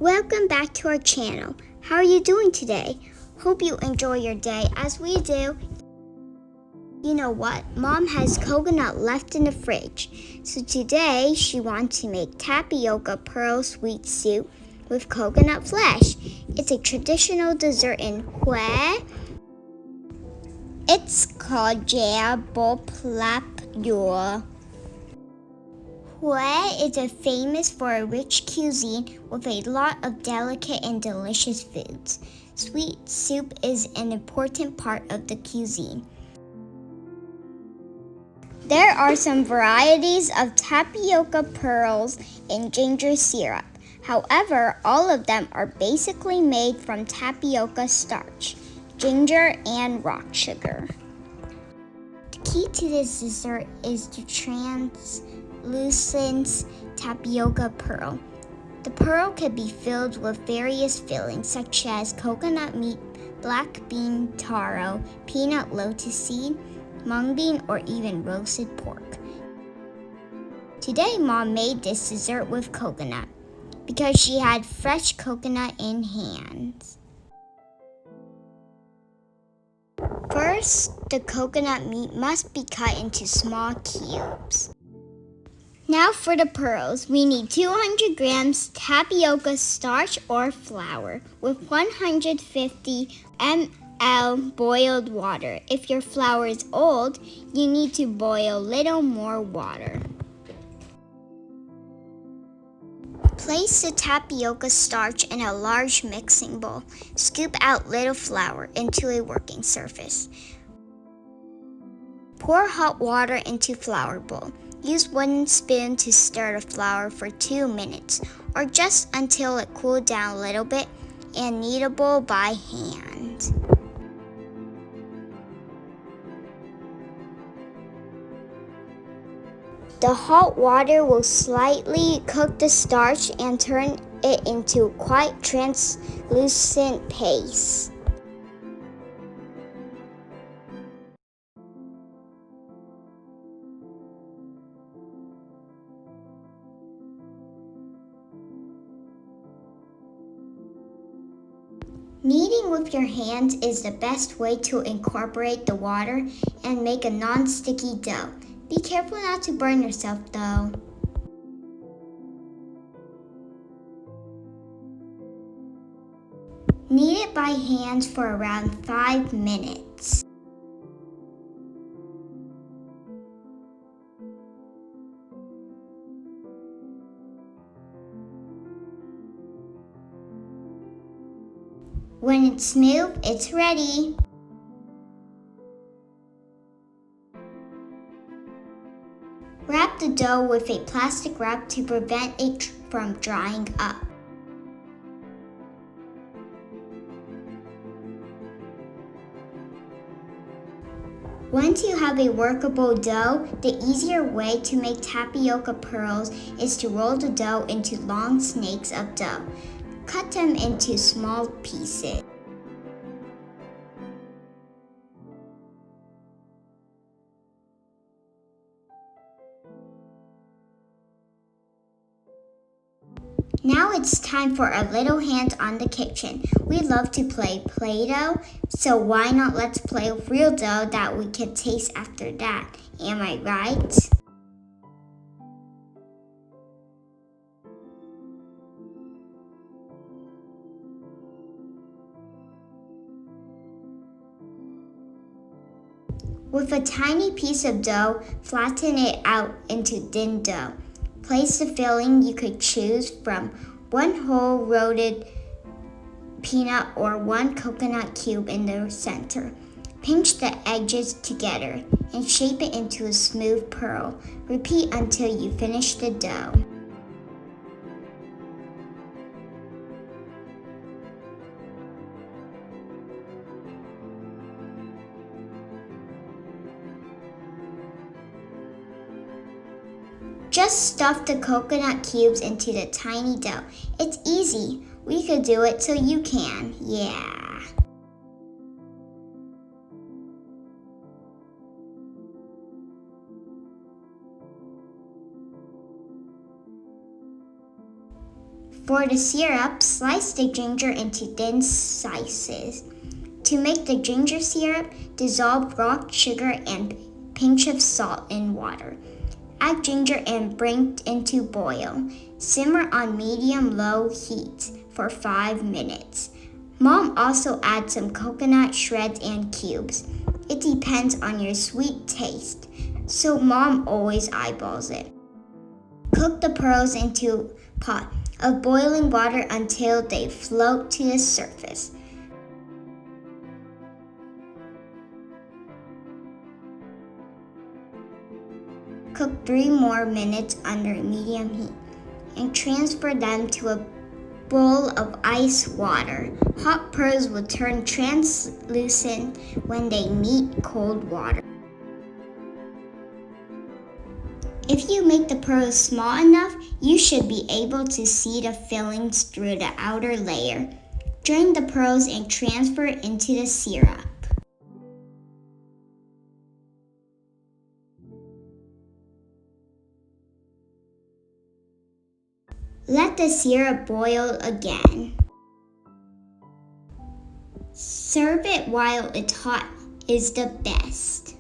Welcome back to our channel. How are you doing today? Hope you enjoy your day as we do. You know what? Mom has coconut left in the fridge. So today she wants to make tapioca pearl sweet soup with coconut flesh. It's a traditional dessert in Huế. It's called Chè Bột Lọc Dừa. Huế is famous for a rich cuisine with a lot of delicate and delicious foods. Sweet soup is an important part of the cuisine. There are some varieties of tapioca pearls and ginger syrup. However, all of them are basically made from tapioca starch, ginger, and rock sugar. The key to this dessert is to translucent tapioca pearl. The pearl can be filled with various fillings such as coconut meat, black bean taro, peanut lotus seed, mung bean, or even roasted pork. Today, Mom made this dessert with coconut because she had fresh coconut in hand. First, the coconut meat must be cut into small cubes. Now for the pearls, we need 200 grams tapioca starch or flour with 150 ml boiled water. If your flour is old, you need to boil a little more water. Place the tapioca starch in a large mixing bowl. Scoop out little flour into a working surface. Pour hot water into flour bowl. Use wooden spoon to stir the flour for 2 minutes or just until it cooled down a little bit and kneadable by hand. The hot water will slightly cook the starch and turn it into quite translucent paste. Kneading with your hands is the best way to incorporate the water and make a non-sticky dough. Be careful not to burn yourself though. Knead it by hand for around 5 minutes. When it's smooth, it's ready. Wrap the dough with a plastic wrap to prevent it from drying up. Once you have a workable dough, the easier way to make tapioca pearls is to roll the dough into long snakes of dough. Cut them into small pieces. Now it's time for a little hands-on the kitchen. We love to play Play-Doh, so why not let's play with real dough that we can taste after that? Am I right? With a tiny piece of dough, flatten it out into thin dough. Place the filling you could choose from 1 whole roasted peanut or 1 coconut cube in the center. Pinch the edges together and shape it into a smooth pearl. Repeat until you finish the dough. Just stuff the coconut cubes into the tiny dough. It's easy. We could do it so you can. Yeah. For the syrup, slice the ginger into thin slices. To make the ginger syrup, dissolve rock sugar and pinch of salt in water. Add ginger and bring into boil. Simmer on medium-low heat for 5 minutes. Mom also adds some coconut shreds and cubes. It depends on your sweet taste, so Mom always eyeballs it. Cook the pearls into a pot of boiling water until they float to the surface. Cook 3 more minutes under medium heat and transfer them to a bowl of ice water. Hot pearls will turn translucent when they meet cold water. If you make the pearls small enough, you should be able to see the fillings through the outer layer. Drain the pearls and transfer into the syrup. Let the syrup boil again. Serve it while it's hot is the best.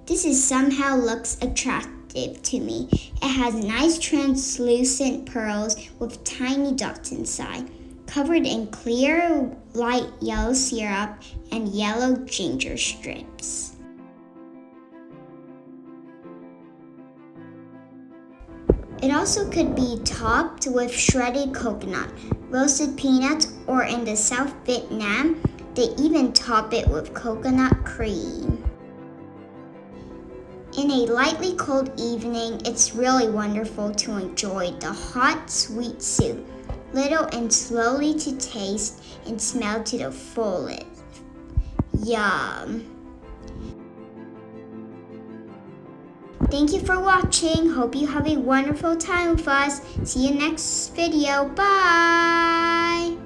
This somehow looks attractive to me. It has nice translucent pearls with tiny dots inside, covered in clear light yellow syrup and yellow ginger strips. It also could be topped with shredded coconut, roasted peanuts, or in the South Vietnam, they even top it with coconut cream. In a lightly cold evening, it's really wonderful to enjoy the hot, sweet soup, little and slowly to taste and smell to the fullest. Yum! Thank you for watching. Hope you have a wonderful time with us. See you next video. Bye!